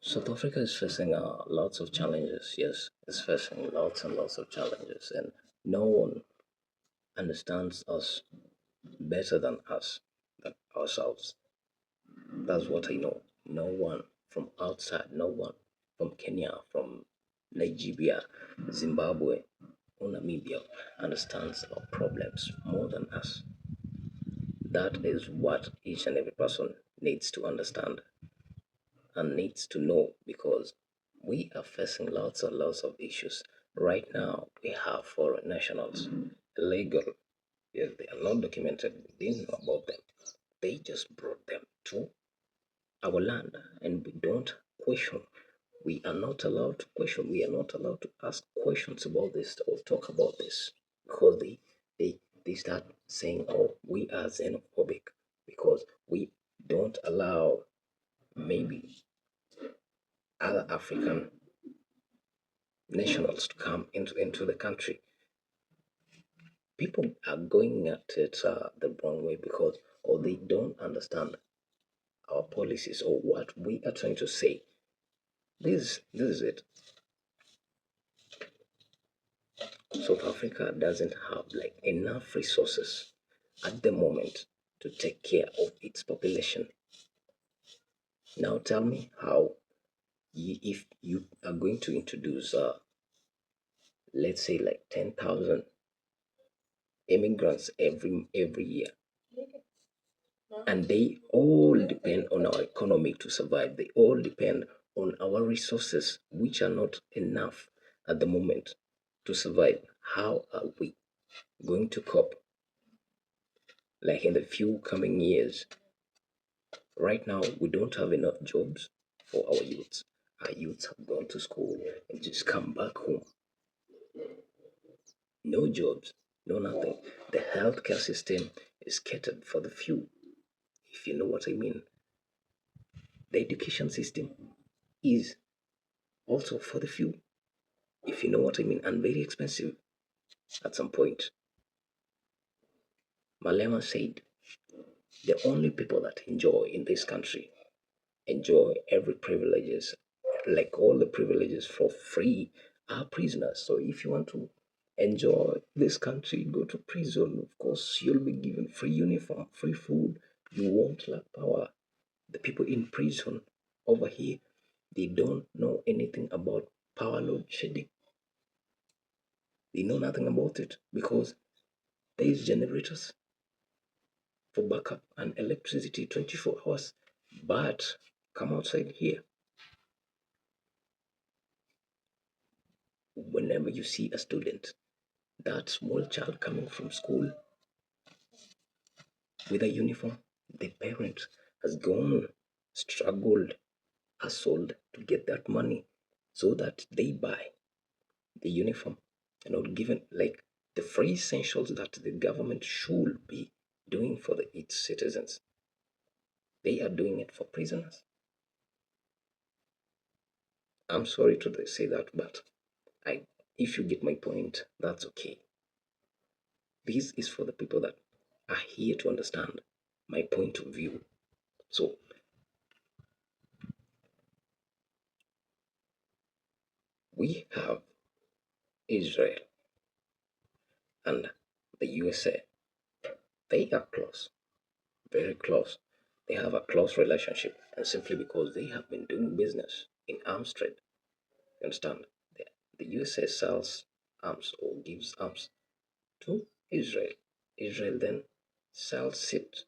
South Africa is facing lots of challenges. Yes, it's facing lots and lots of challenges, and no one understands us better than us, than ourselves. That's what I know. No one from outside, no one from Kenya, from Nigeria, Zimbabwe, or Namibia understands our problems more than us. That is what each and every person needs to understand and needs to know because we are facing lots and lots of issues. Right now, we have foreign nationals, illegal. Yes, they are not documented. We didn't know about them. They just brought them to our land and we don't question. We are not allowed to question. We are not allowed to ask questions about this or talk about this because they start saying, "Oh, we are xenophobic," because we don't allow maybe other African nationals to come into the country. People are going at it the wrong way because or they don't understand our policies or what we are trying to say. This is it. South Africa doesn't have like enough resources at the moment to take care of its population. Now tell me how if you are going to introduce let's say like 10,000 immigrants every year and they all depend on our economy to survive. They all depend on our resources, which are not enough at the moment to survive. How are we going to cope? Like in the few coming years, right now, we don't have enough jobs for our youths. Our youths have gone to school and just come back home. No jobs, no nothing. The healthcare system is catered for the few, if you know what I mean. The education system is also for the few, if you know what I mean, and very expensive at some point. Malema said the only people that enjoy in this country enjoy every privileges, like all the privileges for free, are prisoners. So if you want to enjoy this country, go to prison. Of course, you'll be given free uniform, free food. You won't lack power. The people in prison over here, they don't know anything about power load shedding. They know nothing about it because there is generators for backup and electricity 24 hours. But come outside here, whenever you see a student, that small child coming from school with a uniform, the parent has gone, struggled, hustled to get that money so that they buy the uniform and not given like the free essentials that the government should be doing for its citizens. They are doing it for prisoners. I'm sorry to say that, but I, if you get my point, that's okay. This is for the people that are here to understand my point of view. So we have Israel and the USA. They are close, very close. They have a close relationship, and simply because they have been doing business in arms trade, you understand? The USA sells arms or gives arms to Israel. Israel then sells it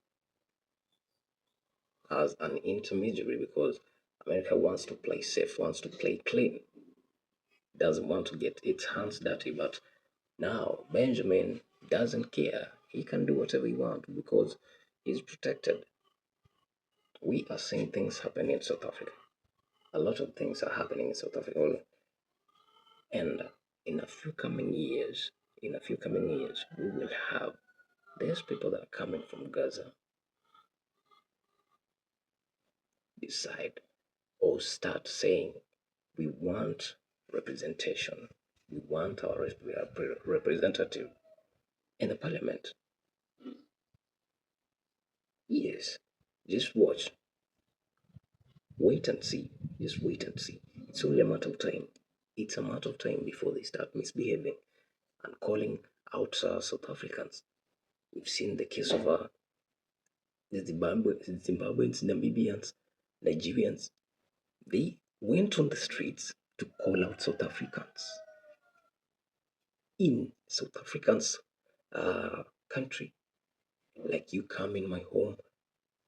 as an intermediary because America wants to play safe, wants to play clean, doesn't want to get its hands dirty. But now Benjamin doesn't care. He can do whatever he wants because he's protected. We are seeing things happen in South Africa. A lot of things are happening in South Africa. And in a few coming years, we will have there's people that are coming from Gaza decide or start saying we want representation. We want our representative in the parliament. Yes, just watch, wait and see. Just wait and see. It's only a matter of time. It's a matter of time before they start misbehaving and calling out South Africans. We've seen the case of the Zimbabweans, Namibians, Nigerians. They went on the streets to call out South Africans in South Africans' country. Like, you come in my home,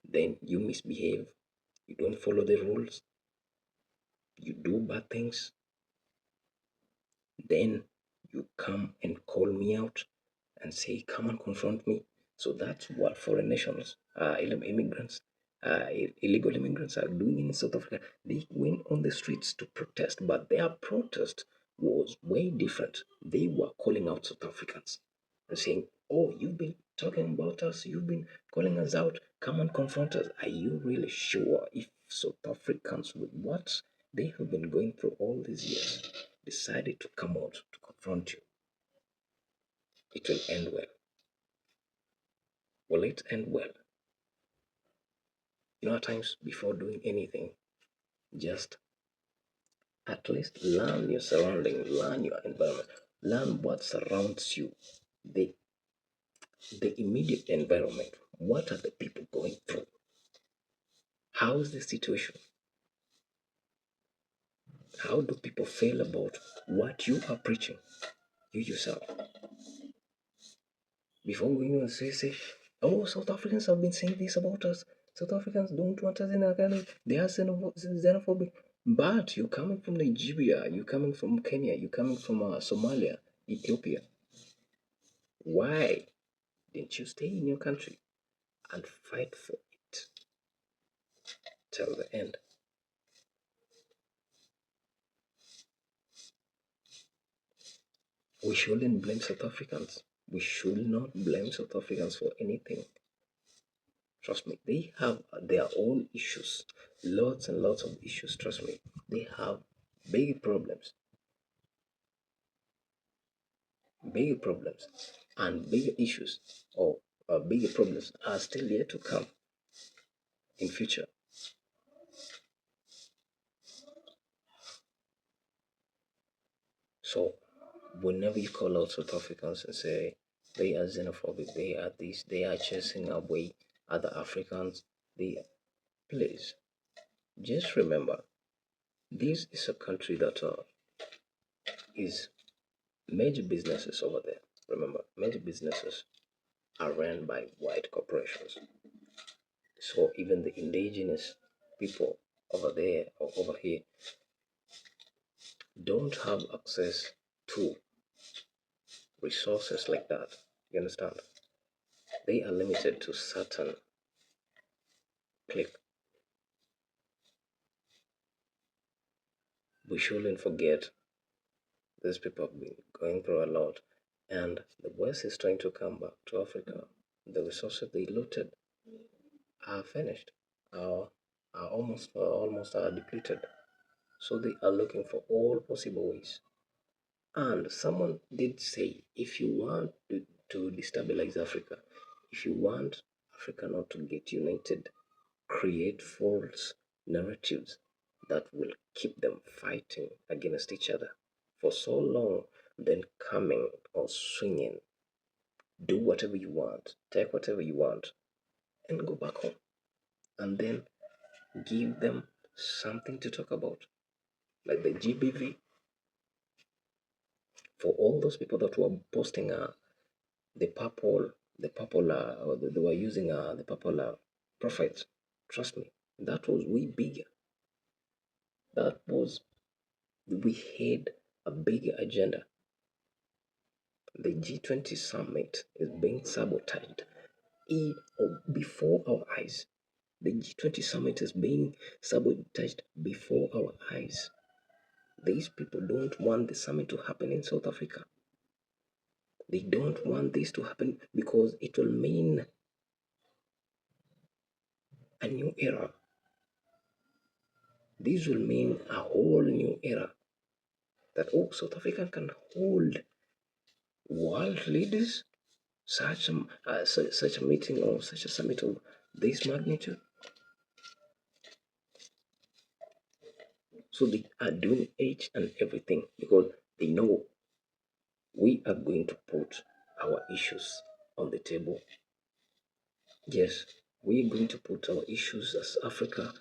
then you misbehave, you don't follow the rules, you do bad things, then you come and call me out and say, come and confront me. So that's what foreign nationals, immigrants, illegal immigrants are doing in South Africa. They went on the streets to protest, but their protest was way different. They were calling out South Africans and saying, oh, you've been talking about us, you've been calling us out, come and confront us. Are you really sure if South Africans, with what they have been going through all these years, decided to come out to confront you, it will end well? Will it end well? At times before doing anything, just at least learn your surrounding, learn your environment, learn what surrounds you, the the immediate environment. What are the people going through? How is the situation? How do people feel about what you are preaching, you yourself? Before going on, say, oh, South Africans have been saying this about us. South Africans don't want us in our country. They are xenophobic. But you're coming from Nigeria, you're coming from Kenya, you're coming from Somalia, Ethiopia. Why didn't you stay in your country and fight for it till the end? We shouldn't blame South Africans. We should not blame South Africans for anything. Trust me, they have their own issues, lots and lots of issues. Trust me, they have big problems, big problems, and big issues, or big problems are still yet to come in future. So, whenever you call out South Africans and say they are xenophobic, they are this, they are chasing away other Africans, they please just remember this is a country that is major businesses over there. Remember, major businesses are run by white corporations. So even the indigenous people over there or over here don't have access to resources like that. You understand? They are limited to certain click. We shouldn't forget these people have been going through a lot, and the West is trying to come back to Africa. The resources they looted are finished, are almost are depleted. So they are looking for all possible ways. And someone did say, if you want to destabilize Africa, if you want Africa not to get united, create false narratives that will keep them fighting against each other for so long, then coming or swinging, do whatever you want, take whatever you want, and go back home. And then give them something to talk about, like the GBV. For all those people that were posting the purple, or they were using the purple prophets, trust me, that was way bigger. That was, we had a bigger agenda. The G20 summit is being sabotaged before our eyes. The G20 summit is being sabotaged before our eyes. These people don't want the summit to happen in South Africa. They don't want this to happen because it will mean a new era. This will mean a whole new era that, oh, South Africa can hold world leaders, such a meeting or such a summit of this magnitude. So they are doing each and everything because they know we are going to put our issues on the table. Yes, we are going to put our issues as Africa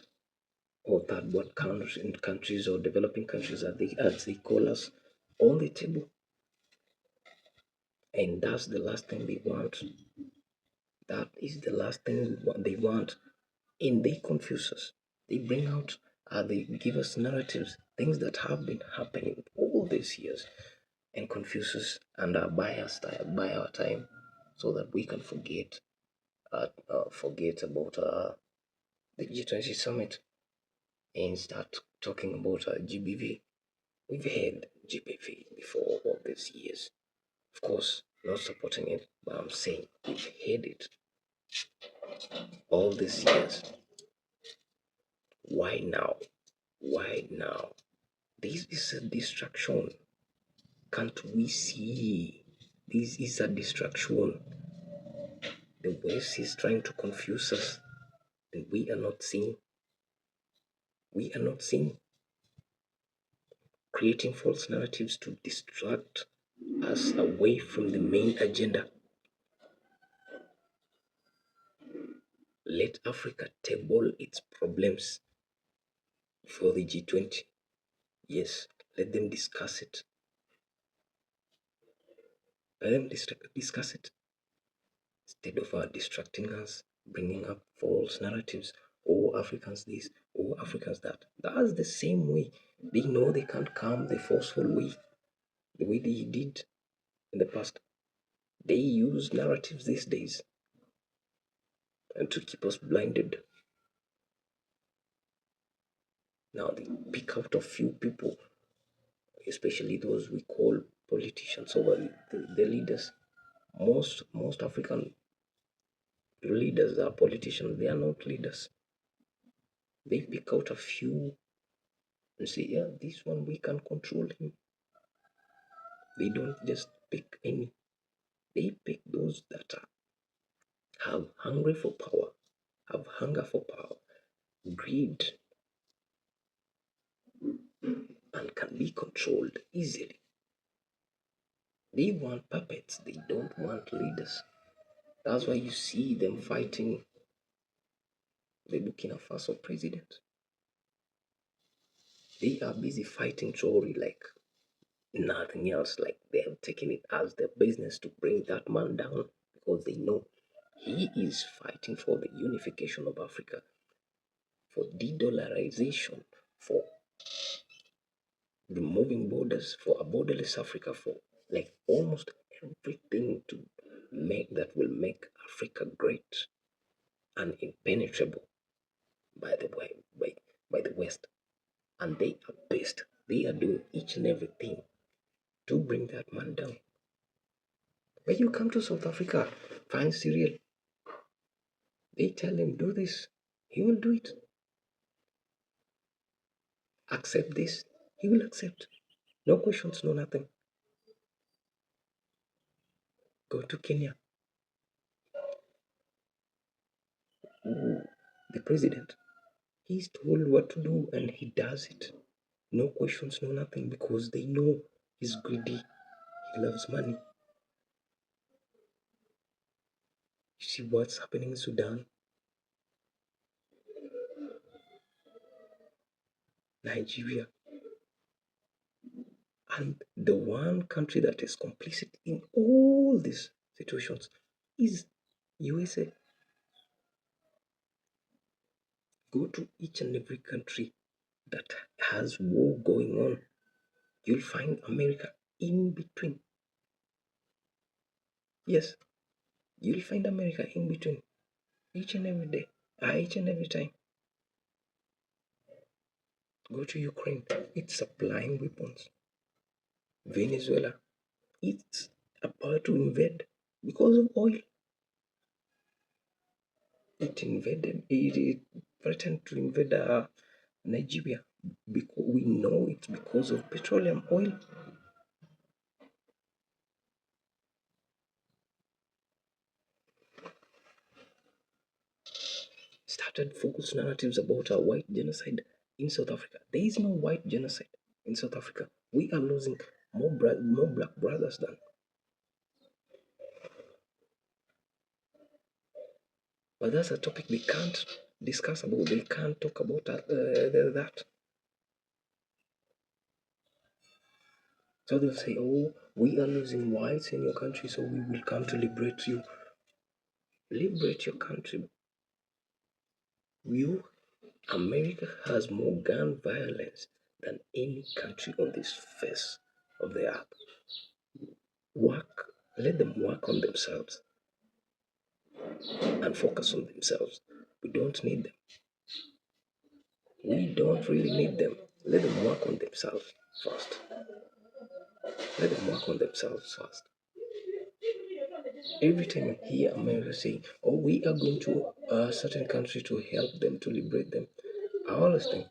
or third world countries or developing countries as they call us on the table. And that's the last thing they want. That is the last thing they want. And they confuse us. They bring out, they give us narratives, things that have been happening all these years, and confuse us and buy our time, so that we can forget about the G20 summit and start talking about GBV. We've had GBV before all these years. Of course, not supporting it, but I'm saying we've had it all these years. Why now? Why now? This is a distraction. Can't we see? This is a distraction. The West is trying to confuse us, and we are not seeing. We are not seeing. Creating false narratives to distract us away from the main agenda. Let Africa table its problems for the G20. Yes, let them discuss it. Let them discuss it instead of distracting us, bringing up false narratives. Oh, Africans this, oh, Africans that. That's the same way. They know they can't come the forceful way, the way they did in the past. They use narratives these days and to keep us blinded. Now they pick out a few people, especially those we call politicians over the leaders. Most African leaders are politicians. They are not leaders. They pick out a few and say, yeah, this one we can control him. They don't just pick any. They pick those that have hunger for power, have hunger for power, greed, and can be controlled easily. They want puppets. They don't want leaders. That's why you see them fighting the Burkina Faso president. They are busy fighting Jory like nothing else. Like they have taken it as their business to bring that man down because they know he is fighting for the unification of Africa, for de-dollarization, for removing borders, for a borderless Africa, for like almost everything to make that will make Africa great and impenetrable by the way by the West. And they are pissed. They are doing each and everything to bring that man down. When you come to South Africa, find Cyril, they tell him do this, he will do it. Accept this, he will accept. No questions, no nothing. Go to Kenya. Ooh, the president, he's told what to do and he does it. No questions, no nothing, because they know he's greedy. He loves money. You see what's happening in Sudan, Nigeria, and the one country that is complicit in all these situations is USA. Go to each and every country that has war going on. You'll find America in between. Yes, you'll find America in between each and every day, each and every time. Go to Ukraine, it's supplying weapons. Venezuela, it's about to invade because of oil. It threatened to invade Nigeria because we know it's because of petroleum oil. Started false narratives about a white genocide. in South Africa. There is no white genocide in South Africa. We are losing more black brothers than. But that's a topic they can't discuss about. They can't talk about that. So they'll say, "Oh, we are losing whites in your country, so we will come to liberate you." Liberate your country. You, America has more gun violence than any country on this face of the earth. Work, let them work on themselves and focus on themselves. We don't need them. We don't really need them. Let them work on themselves first. Let them work on themselves first. Every time I hear America saying, "Oh, we are going to a certain country to help them, to liberate them," I always think,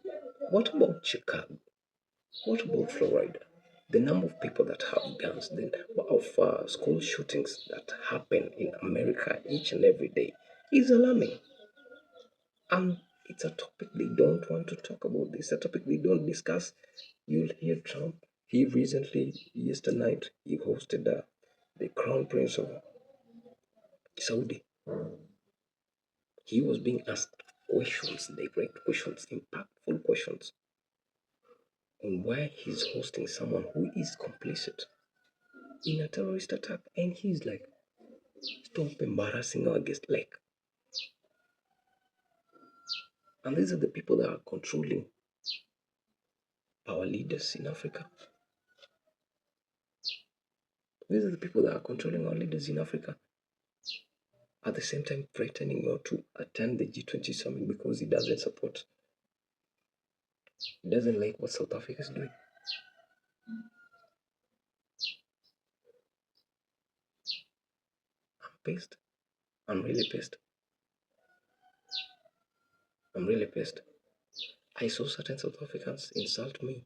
what about Chicago? What about Florida? The number of people that have guns, the number of school shootings that happen in America each and every day is alarming. And it's a topic they don't want to talk about. It's a topic they don't discuss. You'll hear Trump. He recently, yesterday night, he hosted the Crown Prince of Saudi. He was being asked questions, direct questions, impactful questions on why he's hosting someone who is complicit in a terrorist attack. And he's like, "Stop embarrassing our guest." Like, and these are the people that are controlling our leaders in Africa. These are the people that are controlling our leaders in Africa. At the same time, threatening not to attend the G20 summit because he doesn't like what South Africa is doing. I'm pissed. I'm really pissed. I'm really pissed. I saw certain South Africans insult me.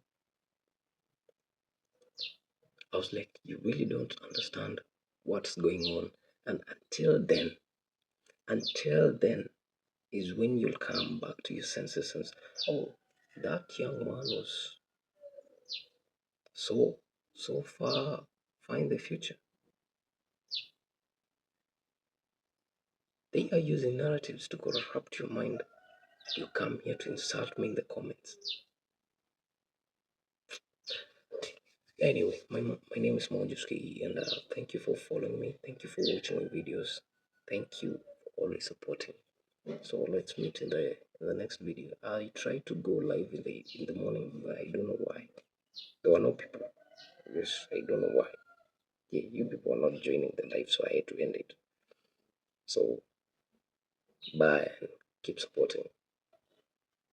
I was like, you really don't understand what's going on. And until then is when you'll come back to your senses and say, "Oh, that young man was so, so far, find the future." They are using narratives to corrupt your mind. You come here to insult me in the comments. Anyway, my name is Mojuski, and thank you for following me. Thank you for watching my videos. Thank you for always supporting. So let's meet in the next video. I try to go live in the morning, but I don't know why. There were no people. Yes, I don't know why. Yeah, you people are not joining the live, so I had to end it. So bye and keep supporting.